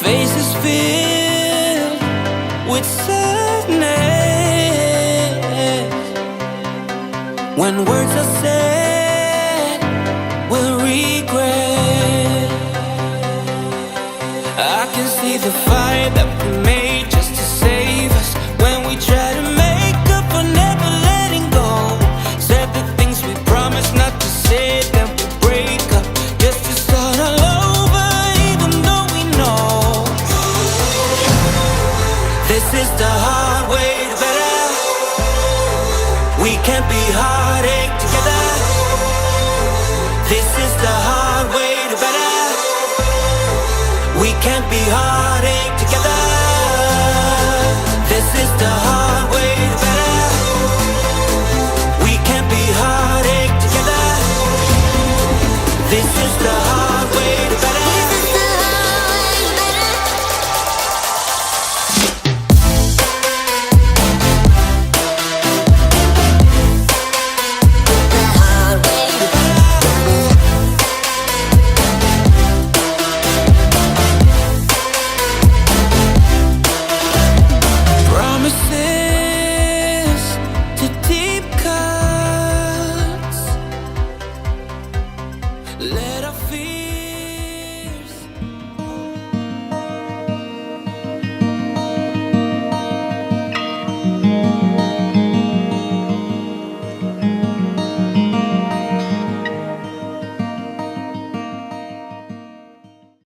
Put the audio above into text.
faces filled with sadness. When words are said, we'll regret. I can see the fire that we made just to save us. When we try to make up for never letting go, said the things we promised not to say, then we break up just to start all over, even though we know this is the hard way to better. We can't be heartache together. This is the hard way to better. We can't be heartache together. This is the hard